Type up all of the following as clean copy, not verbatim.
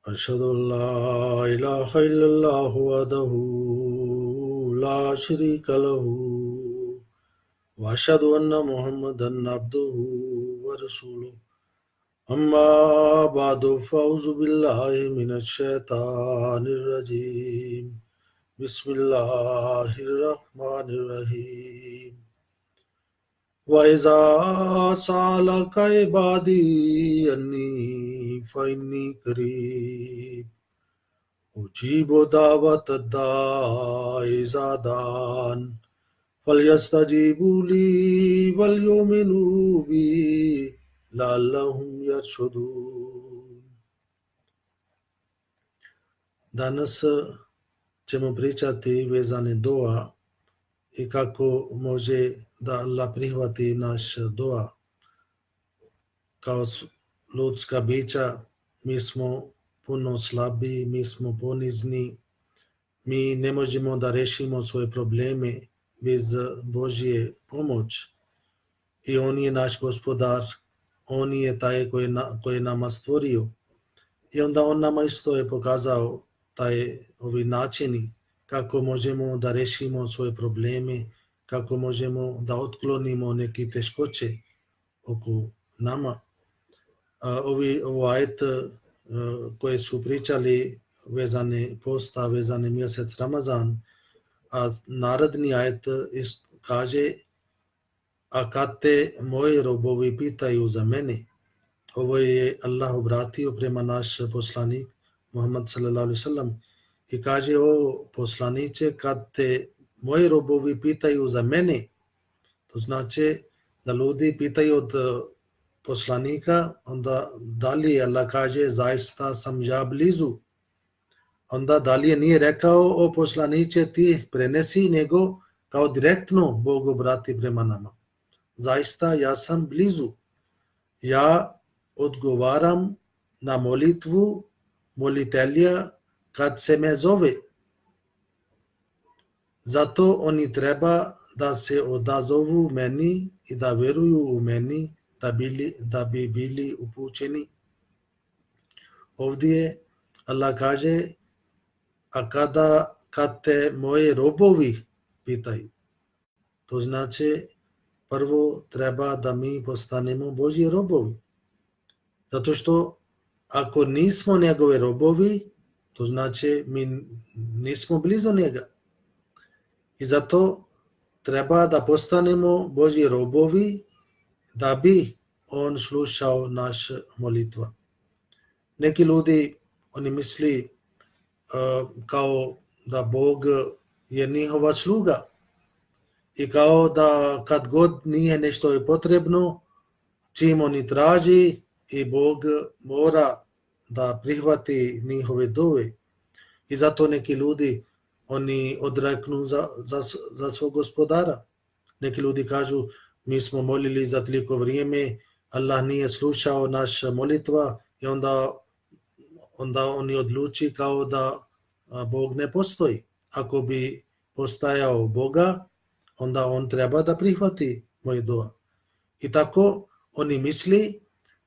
أشهد أن لا إله إلا الله وحده لا شريك له وأشهد أن محمدا عبده ورسوله أما بعد فأعوذ بالله من الشيطان الرجيم بسم الله الرحمن الرحيم وإذا سألك عبادي أني فإني قريب أجيب دعوة الداع إذا دعان فليستجيبوا لي وليؤمنوا بي لعلهم يرشدون. Danas ćemo pričati vezane doa i kako može da Allah prihvati naš doa. Kao ljudska bića mi smo puno slabiji, mi smo ponizni, mi ne možemo da rešimo svoje probleme bez Božje pomoć. I On je naš gospodar, On je taj koji nama stvorio. I onda On nama isto je pokazao ovi načini kako možemo da rešimo svoje probleme, kako možemo da otklonimo neke teškoće oko nama. Ovo ajet koje su pričali vezane posta, vezane mjesec Ramazan, a naredni ajet kaže: a kad te moji robovi pitaju za mene, ovo je Allah obratio prema naš poslanik Muhammad sallallahu alaihi sallam i kaže: o poslaniče, kad te moji robovi pitaju za mene, to znači da ljudi pitaju od poslanika, onda dalje Allah kaže: zaista sam ja blizu. Onda dalje nije rekao: o poslaniče, ti prenesi, nego kao direktno Bog obrati prema nama: zaista ja sam blizu, ja odgovaram na molitvu molitelja kad se me zove. Zato oni treba da se odazovu meni i da veruju u meni, da bi bili upućeni. Ovdje Allah kaže: a kad te moji robovi pitaju, to znači prvo treba da mi postanemo Božji robovi. Zato što ako nismo njegove robovi, to znači mi nismo blizu njega. I zato treba da postanemo Božji robovi da bi on slušao naš molitva. Neki ljudi, oni misli kao da Bog je njihova sluga i kao da kad god nije nešto je potrebno, čim oni traži, i Bog mora da prihvati njihove dove. I zato neki ljudi, oni odreknu za svog gospodara. Neki ljudi kažu: mi smo molili za toliko vrijeme, Allah nije slušao naša molitva, i onda oni odluči kao da Bog ne postoji. Ako bi postajao Boga, onda on treba da prihvati moje dova. I tako oni misli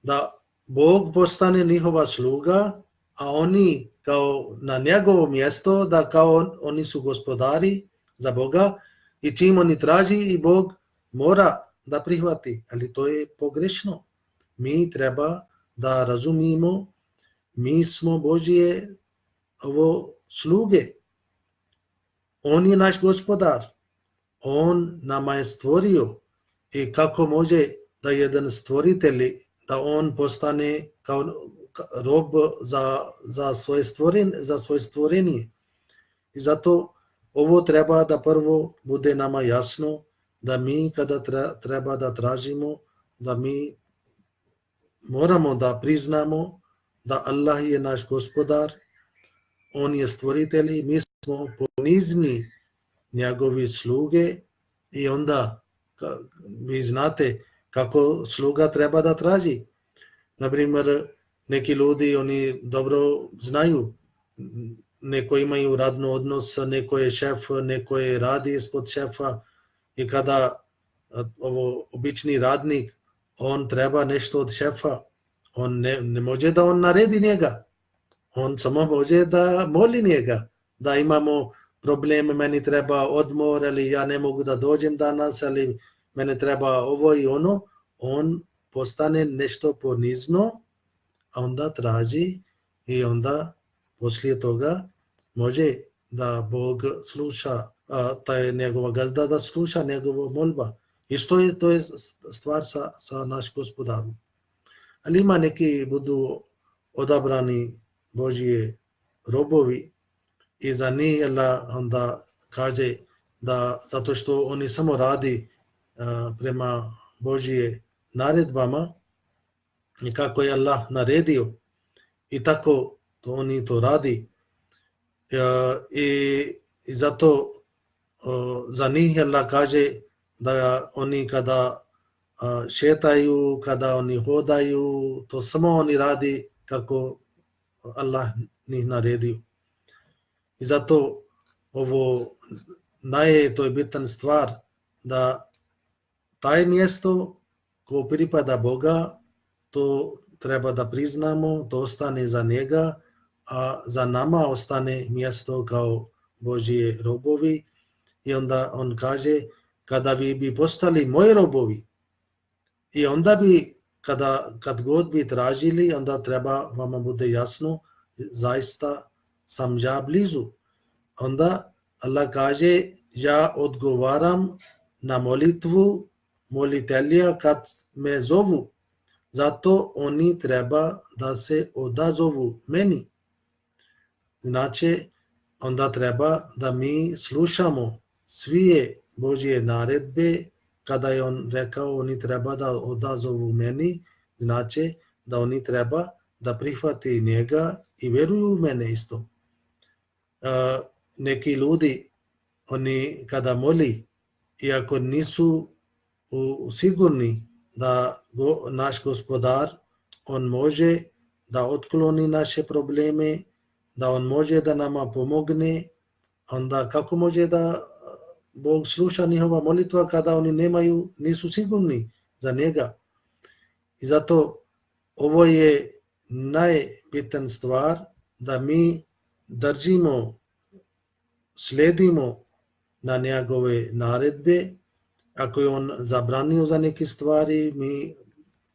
da Bog postane njihova sluga, a oni kao na njegovo mjesto, da kao oni su gospodari za Boga, i čim oni traži, i Bog mora da prihvati. Ali to je pogrešno. Mi treba da razumijemo, mi smo Božje sluge. On je naš gospodar. On nama je stvorio. I kako može da jedan stvoritelj, da on postane kao rob za svoje stvorenje. I zato ovo treba da prvo bude nama jasno, da mi kada treba da tražimo, da mi moramo da priznamo da Allah je naš gospodar, on je stvoritelj, mi smo ponizni njegovi sluge. I onda vi znate kako sluga treba da traži. Naprimjer, neki ljudi, oni dobro znaju, neko imaju radno odnos, neko je šef, neko je radi ispod šefa, i kada obični radnik, on treba nešto od šefa, on ne može da on naredi njega. on samo može da moli njega, da imamo probleme, meni treba odmor, ili ja ne mogu da dođem danas, ali mene treba ovo i ono. On postane nešto ponizno, a onda traži i onda poslije toga može da Bog sluša, taj njegova gazda da sluša njegova molba. Isto je, to je stvar sa naš gospodarom. Ali ima neki budu odabrani Božije robovi i za njih onda kaže da zato što oni samo radi prema Božije naredbama i kako je Allah naredio i tako to oni to radi i zato za njih Allah kaže da oni kada šetaju, kada oni hodaju, to samo oni radi kako Allah njih naredio. I zato ovo to je bitan stvar da taj mjesto ko pripada Boga, to treba da priznamo, to ostane za njega, a za nama ostane mjesto kao Božije robovi. I onda on kaže, kada vi bi postali moji robovi, i onda bi, kad god bi tražili, onda treba vama bude jasno, zaista sam ja blizu. Onda Allah kaže, ja odgovaram na molitvu molitelja kad me zovu. Zato oni treba da se odazovu meni. Znači, onda treba da mi slušamo sve Božje naredbe. Kada je on rekao oni treba da odazovu meni, znači da oni treba da prihvati njega i vjeruju u mene isto. Neki ljudi, oni kada moli, iako nisu sigurni da naš gospodar, on može da otkloni naše probleme, da on može da nama pomogne, onda kako može da Bog sluša njihova molitva kada oni nisu sigurni za njega. I zato ovo je najbitan stvar da mi držimo, sledimo na njegove naredbe. Ako je on zabranio za neke stvari, mi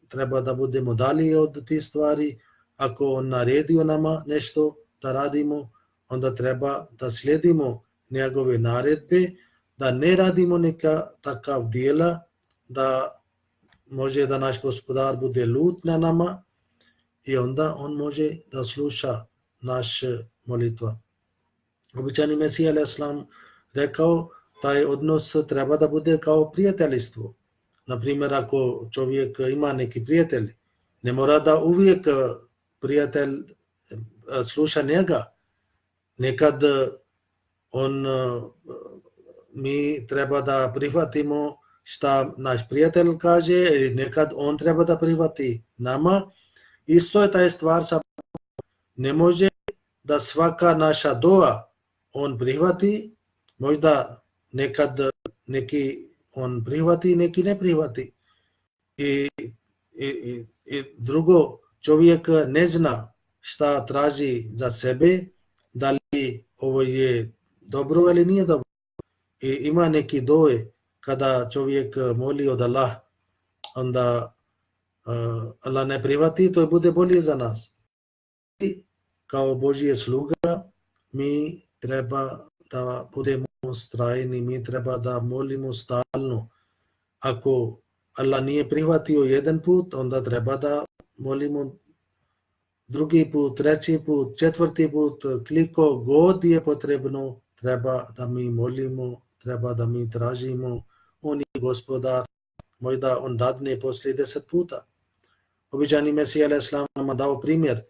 treba da budemo dalje od tih stvari. Ako on naredio nama nešto da radimo, onda treba da sledimo njegove naredbe, da ne radimo neka takav djela, da može da naš gospodar bude lut na nama i onda on može da sluša naš molitva. Običajni Mesija alejhi selam rekao, taj odnos treba da bude kao prijateljstvo. Naprimjer, ako čovjek ima neki prijatelj, ne mora da uvijek prijatelj sluša njega. Nekad mi treba da prihvatimo šta naš prijatelj kaže, ili nekad on treba da prihvati nama. Isto je taj stvar sa ne može da svaka naša dua on prihvati, možda nekad neki on prihvati, neki ne prihvati. I drugo, čovjek ne zna šta traži za sebe, da li ovo je dobro ili nije dobro. I ima neki doje kada čovjek moli od Allah, onda Allah ne prihvati, to bude bolje za nas. I kao Božje sluga mi treba da budemo strajni, mi treba da molimo stalno. Ako Allah nije prihvatio jedan put, onda treba da molimo drugi put, treći put, četvrti put, koliko god je potrebno, treba da mi molimo, treba da mi tražimo. On je gospodar, možda on dadne poslije 10 puta. Običajni Mesija alejhi selam nam dao primjer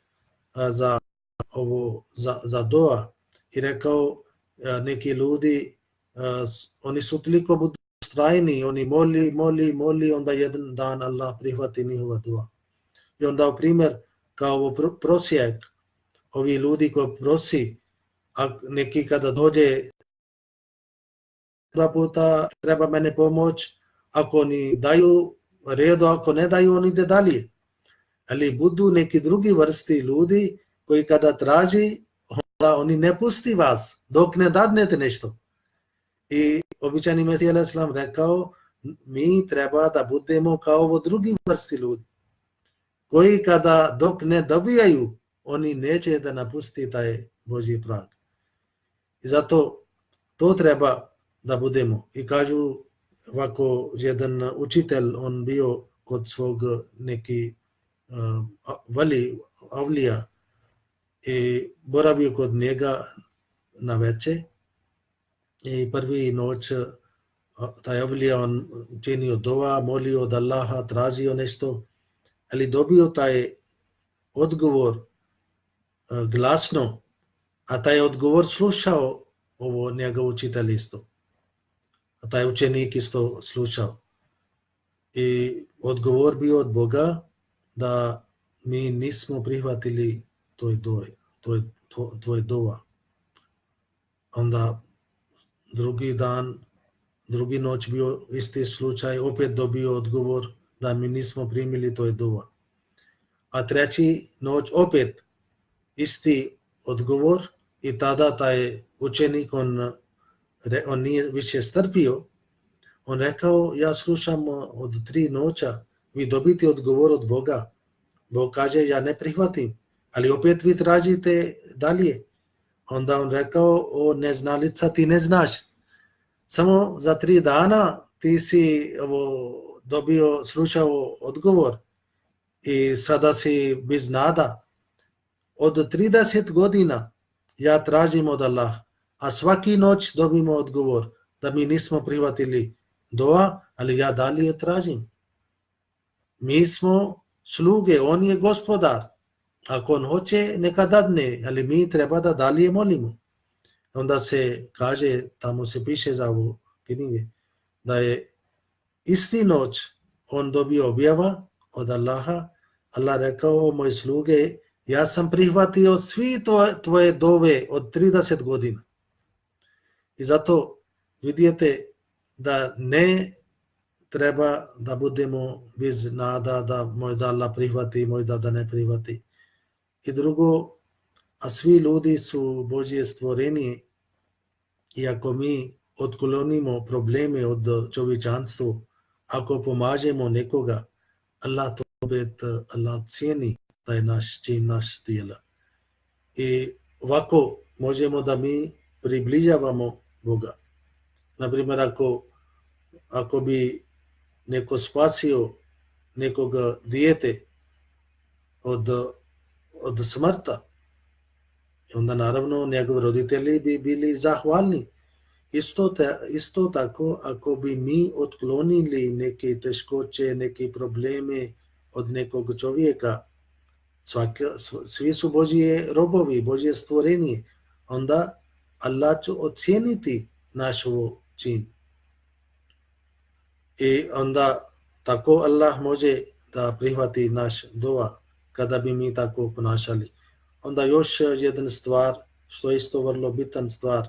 za dua i rekao, neki ljudi, oni su toliko budu strajni, oni moli, onda jedan dan Allah prihvati njihova dua. I on dao primjer kao prosjek, ovi ljudi koji prosi, a neki kada dođe 2 puta treba mene pomoć, ako oni daju redu, ako ne daju, oni ide dalje. Ali budu neki drugi vrsti ljudi koji kada traži, onda oni ne pusti vas dok ne dadnete nešto. I običajni Mesija alejhi selam rekao, mi treba da budemo kao ovo drugi vrsti ljudi, koji kada dok ne dobijaju, oni neće da napusti taj Božji prag. I zato to treba da budemo. I kažu ovako, jedan učitelj, on bio kod svog neki vali avlija i boravio kod njega na veče i prvi noć taj avlija on činio dova, molio od Allaha, tražio nešto, ali dobio taj odgovor glasno, a taj odgovor slušao ovo njegov učitelj isto. A taj učenik isto slušao. I odgovor bio od Boga da mi nismo prihvatili tvoj dova. Onda drugi noć bio isti slučaj, opet dobio odgovor da mi nismo primili tvoj dova. A treći noć opet isti odgovor i tada taj učenik, on nije više strpio, on rekao, ja slušam od 3 noća, vi dobiti odgovor od Boga. Bog kaže, ja ne prihvatim, ali opet vi tražite dalje. Onda on rekao, o neznalica, ti ne znaš. Samo za 3 dana ti si slušao odgovor i sada si bez nada. Od 30 godina ja tražim od Allaha, a svaki noć dobimo odgovor da mi nismo prihvatili dova, ali ja dalje tražim. Mi smo sluge, on je gospodar. Ako on hoće, neka dadne, ali mi treba da dalje molimo. Onda se kaže, tamo se piše za ovo knjige, da je isti noć on dobio objava od Allaha. Allah rekao, moji sluge, ja sam prihvatio svi tvoje dove od 30 godina. I zato vidite da ne treba da budemo bez nada da možda Allah prihvati, možda da ne prihvati. I drugo, a svi ljudi su Božje stvorenje i ako mi otklonimo probleme od čovječanstva, ako pomažemo nekoga, Allah to opet cijeni taj naš čin, naš djela. I ovako možemo da mi približavamo Boga. Naprimjer, ako bi neko spasio nekog dijete od smrta, onda naravno njegovi roditelji bi bili zahvalni. Isto tako, ako bi mi otklonili neke teškoće, neke probleme od nekog čovjeka, svi su Božje robovi, Božje stvorenje, onda Allah će ocijeniti naš čin. I onda tako Allah može da prihvati naš dova kada bi mi tako ponašali. Onda još jedna stvar, što je isto vrlo bitan stvar,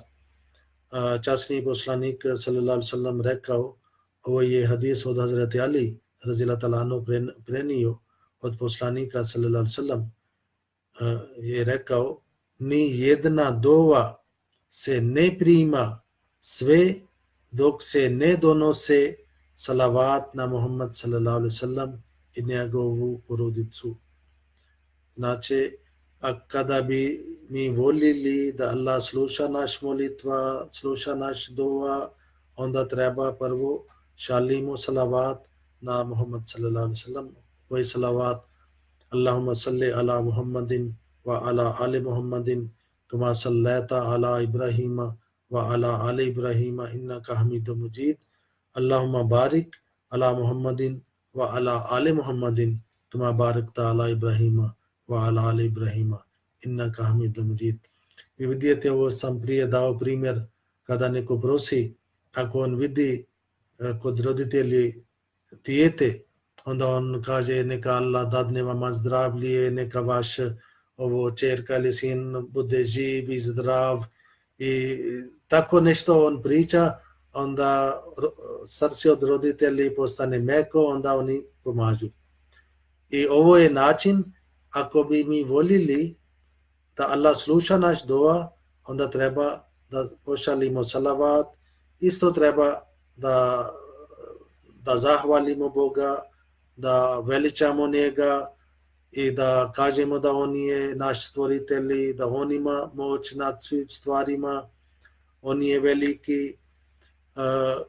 časni poslanik sallallahu alejhi ve sellem rekao, ovo je hadis od Hazreti Ali radijallahu ta'ala anhu prenio od poslanika sallallahu alejhi ve sellem, je rekao, ni jedna dova se ne prima sve dok se ne donose salavat na Muhammad sallallahu alejhi ve sellem i njegovu porodicu. Znači, a kada bi mi voljeli da Allah sluša naš molitva, sluša naš dova, onda treba prvo šalimo salavat na Muhammad sallallahu alejhi ve sellem. Ovaj salavat, Allahumma salli ala Muhammadin wa ala ali Muhammadin kama sallaita ala Ibrahima wa ala ali Ibrahima innaka Hamidum Majid. Allahumma barik ala Muhammadin wa ala ali Muhammadin kama barakta ala Ibrahima wa ala ali Ibrahima innaka Hamidum Majid. Vi vidite, ovo sam prije dao primjer kada neko prosi, ako on vidi kod roditelji dijete, onda on kaže neka Allah dadne vama zdravlje, neka vaš čerka ili sin bude živ i zdrav i tako nešto on priča, onda srce od roditelji postane meko, onda oni pomažu. I ovo je način, ako bi mi voljeli da Allah sluša naš dua, onda treba da pošalimo salavat, isto treba da zahvalimo Boga, da veličamo njega i da kažemo da on je naš stvoritelj, da on ima moć nad svim stvarima, on je veliki.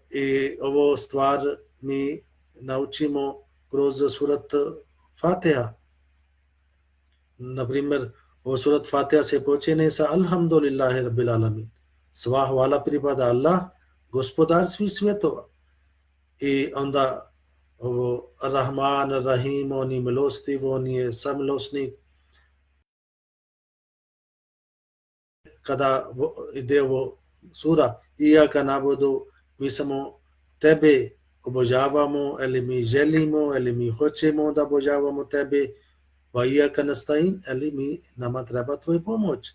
I ovo stvar mi naučimo kroz surat Fatiha. Na primjer, ovo surat Fatiha se počinje sa Alhamdulillahi Rabbil Alamin. Sva hvala pripada Allah, gospodar svih svjetova. I onda ovo Rahman, Rahim, on je milostiv, on je samilosnik. Kada ide ovo sura, Iyaka nabudu, mi samo tebe obožavamo, ili mi želimo, ili mi hoćemo da obožavamo tebe, va Iyaka nasta'in, ili nama treba tvoj pomoć.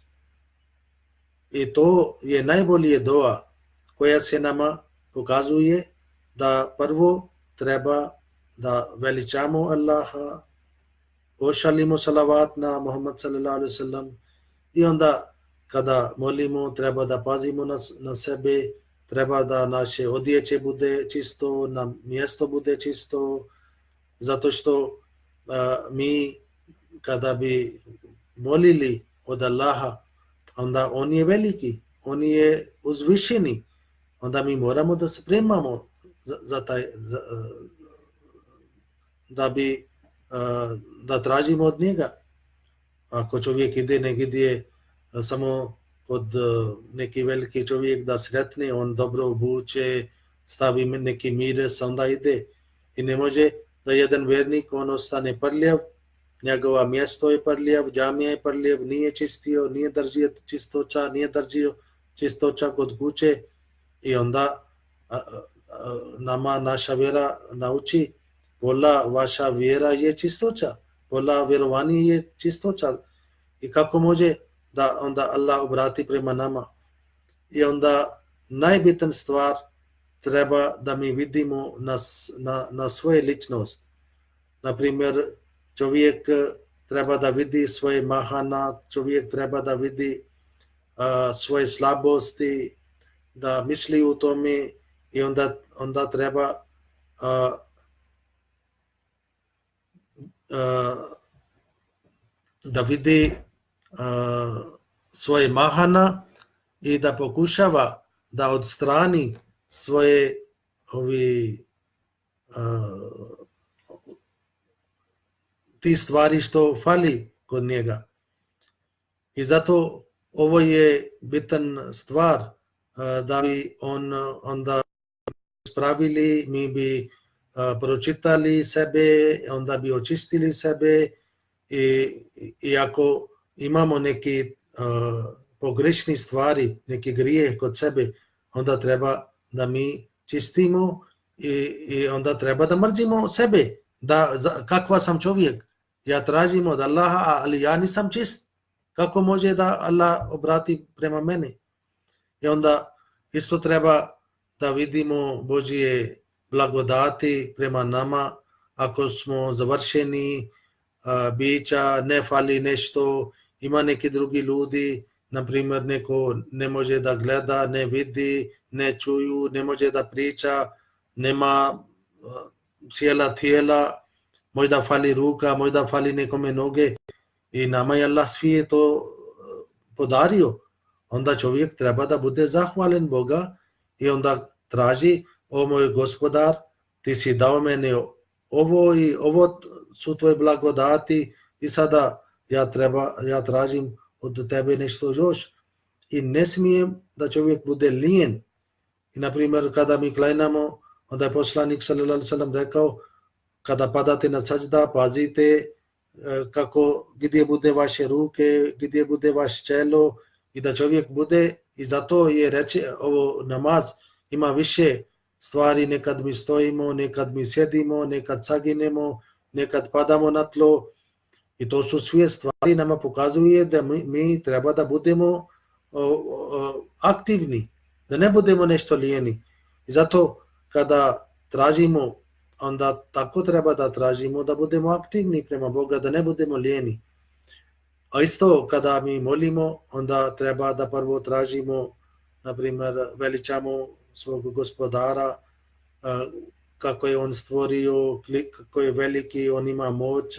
I to je najbolje dua koja se nama pokazuje da prvo treba da veličamo Allaha, pošalimo salavat na Muhammad sallallahu alaihi wasallam i onda kada molimo treba da pazimo na sebe, treba da naše odjeće bude čisto, na mjesto bude čisto, zato što mi kada bi molili od Allaha, onda on je veliki, on je uzvišeni, onda mi moramo da se spremamo da tražimo od njega. Ako čovjek ide negdje samo kod neki veliki čovjek da sretne, on dobro obuče, stavi neki miris, onda ide. I ne može da jedan vjernik, on ostane prljav, njegova mjesto je prljav, džamija je prljav, nije čistio, nije držio čistoća, nije držio čistoća kod kuće i onda nama naša vjera nauči, pola vaša vjera je čistoća, pola vjerovanje je čistoća. I kako može da onda Allah obrati prema nama? I onda najbitna stvar treba da mi vidimo na svoje ličnost. Na primjer, čovjek treba da vidi svoje mahana, čovjek treba da vidi svoje slabosti, da misli u tome i onda treba da vidi svoje mahana i da pokušava da odstrani svoje ti stvari što fali kod njega. I zato ovo je bitan stvar da bi onda spravili, mi bi pročitali sebe, onda bi očistili sebe i ako imamo neke pogrešne stvari, neke grije kod sebe, onda treba da mi čistimo i onda treba da mrzimo sebe, kakva sam čovjek. Ja tražim od Allaha, ali ja nisam čist. Kako može da Allah obrati prema meni? I onda isto treba da vidimo Božje blagodati prema nama, ako smo završeni bića, ne fali nešto, ima neki drugi ljudi, na primjer neko ne može da gleda, ne vidi, ne čuju, ne može da priča, nema cijela tijela, možda fali ruka, možda fali nekome noge i nama je Allah svi to podario. Onda čovjek treba da bude zahvalen Boga i onda traži, o moj gospodar, ti si dao mene ovo i ovo su tvoje blagodati i sada ja tražim od tebe nešto još. I ne smijem da čovjek bude lijen. I na primjer kada mi klanjamo, onda je poslanik sallallahu alejhi ve sellem rekao, kada padate na sađda, pazite gdje bude vaše ruke, gdje bude vaše čelo i da čovjek bude, i zato je reći ovo namaz ima više stvari, nekad mi stojimo, nekad mi sjedimo, nekad saginemo, nekad padamo na tlo i to su sve stvari nama pokazuje da mi treba da budemo aktivni, da ne budemo nešto lijeni. I zato kada tražimo, onda tako treba da tražimo da budemo aktivni prema Boga, da ne budemo lijeni. A isto kada mi molimo, onda treba da prvo tražimo, na primjer, veličamo svog gospodara, kako je on stvorio, kako je veliki, on ima moć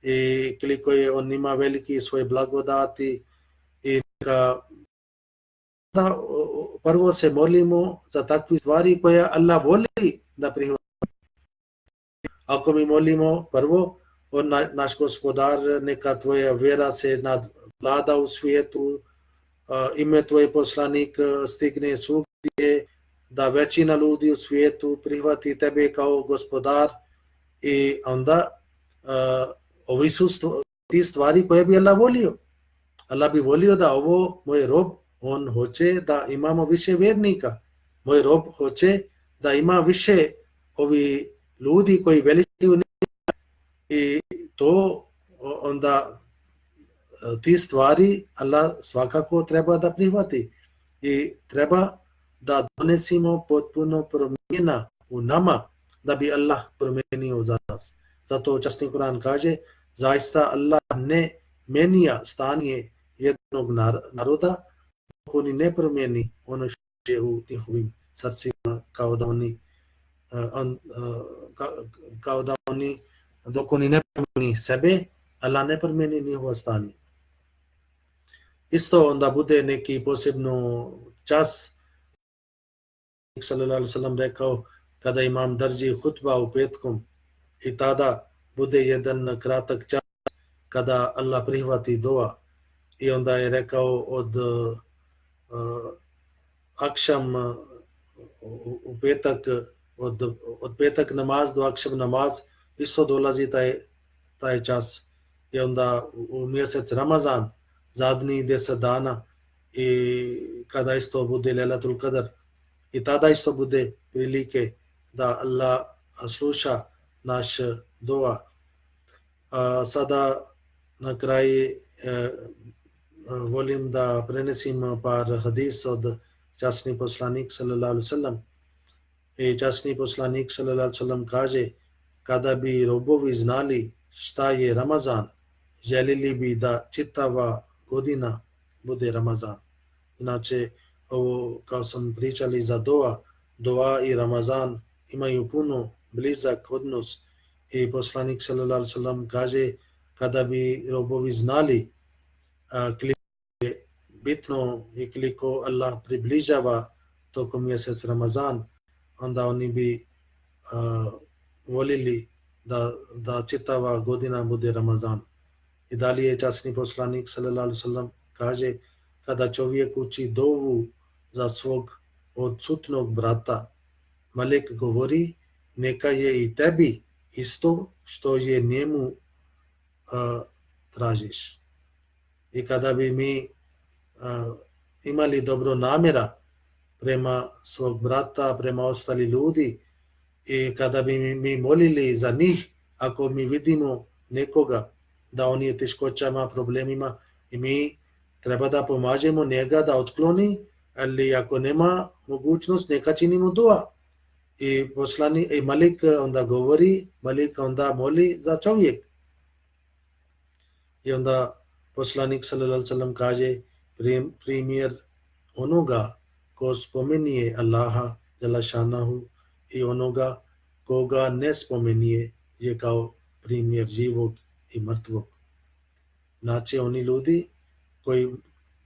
i koliko je on ima veliki svoje blagodati i da prvo se molimo za takve stvari koje Allah voli da prihvati. Ako mi molimo prvo, on naš gospodar, neka tvoja vjera se nadvlada u svijetu, ime tvoj poslanik stigne svugdje, da većina ljudi u svijetu prihvati tebe kao gospodar i onda ovi su ti stvari koje bi Allah volio. Allah bi volio da ovo moj rob, on hoće da imamo više vjernika. Moj rob hoće da ima više ovi ljudi koji veličaju njega i to onda ti stvari Allah svakako treba da prihvati i treba da donesimo potpuno promjena u nama da bi Allah promijenio za nas. Zato časni Kur'an kaže, zaista Allah ne menja stanje jednog naroda dok oni ne promijeni ono što je u njihovim srcima, kao da oni dok oni ne promijeni sebe, Allah ne promijeni njihovo stanje. Isto onda bude neki posebno čas, sallallahu alejhi ve sellem rekao, kada imam drži hutba u petkom i tada bude jedan kratak čas kada Allah prihvati dova i onda je rekao od akšam u petak, od petak namaz do akšam namaz isto dolazi taj čas i onda u mjesec Ramazan zadnji 10 dana i kada isto bude Lailatul Qadr i tada isto bude prilike da Allah sluša naš dova. Sada na kraju volim da prenesim par hadis od časni poslanik sallallahu alejhi ve sellem. I časni poslanik sallallahu alejhi ve sellem kaže, kada bi robovi znali šta je Ramazan, željeli bi da čitava godina bude Ramazan. Inače, ovo kao sam pričali za dova i Ramazan imaju puno blizak odnos i poslanik sallallahu alejhi ve sellem kaže, kada bi robovi znali koliko je bitno i koliko Allah približava tokom mjesec Ramazan, onda oni bi volili da čitava godina bude Ramazan. I dalje časni poslanik sallallahu alejhi ve sellem kaže, kada čovjek uči dovu za svog odsutnog brata, Melek govori, neka je i tebi isto što je njemu tražiš. I kada bi mi imali dobro namjera prema svog brata, prema ostali ljudi i kada bi mi molili za njih, ako mi vidimo nekoga da on je teškoćama, problemima i mi treba da pomažemo njega da otkloni, ali ako nema mogućnost, neka činimo dua. I Malik onda govori, Malik onda moli za čovjek. I onda poslanik sallallahu alejhi ve sellem kaže, primjer onoga ko spomenije Allaha dželle šanehu i onoga koga ne spomenije je kao primjer živog i mrtvog. Znači oni ljudi koji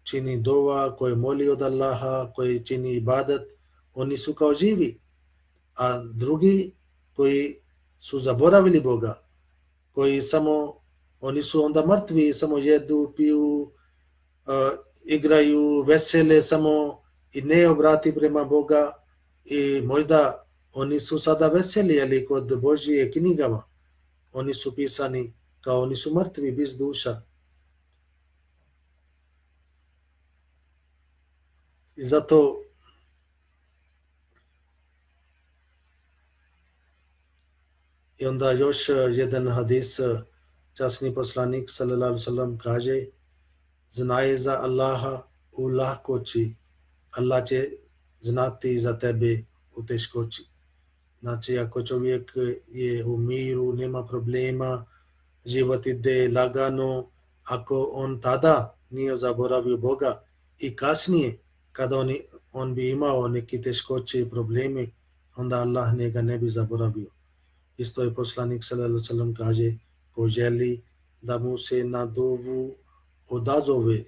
čini dova, koji moli od Allaha, koji čini ibadat, oni su kao živi. A drugi koji su zaboravili Boga, koji oni su onda mrtvi, samo jedu, piju, igraju, vesele samo i ne obrati prema Boga i možda oni su sada veseli, ali kod Božje knjigama oni su pisani kao oni su mrtvi bez duša. I zato i onda još jedan hadis, časni poslanik sallallahu alejhi ve sellem kaže, znaj za Allaha u lahkoći, Allah će znati za tebe u teškoći. Znači ako čovjek je u miru, nema problema, život ide lagano Ako on tada nije zaboravio Boga i kasnije, kada on bi imao neki teškoće i problemi, onda Allah njega ne bi zaboravio. Isto je poslanik sallallahu alejhi ve sellem kaže, ko želi da mu se na dovu odazove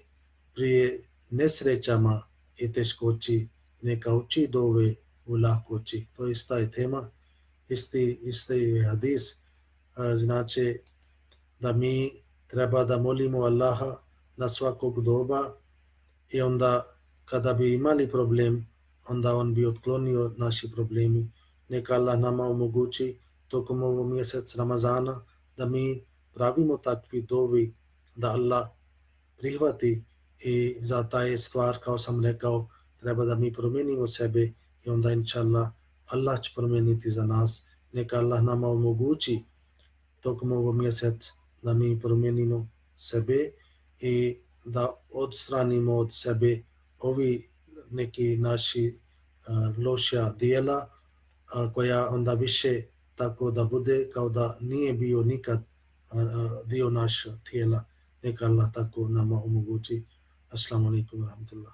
prije nesrećama i teškoći, neka uči dove u lahkoći. To je ista je tema, isti je hadis. Znači da mi treba da molimo Allaha na svakog doba i onda kada bi imali problem, onda on bi otklonio naši problemi. Neka Allah nama omogući tokom ovog mjesec Ramazana da mi pravimo takvi dovi da Allah prihvati i za taj stvar, kao sam rekao, treba da mi promijenimo sebe i onda inša Allah će promijeniti za nas. Neka Allah nama omogući tokom ovog mjesec da mi promijenimo sebe i da odstranimo od sebe ovi neki naši loša dijela koja onda više tako da bude kao da nije bio nikad dio naša tijela. Neka Allah tako nama omogući. Assalamu alaikum wa rahmatullah.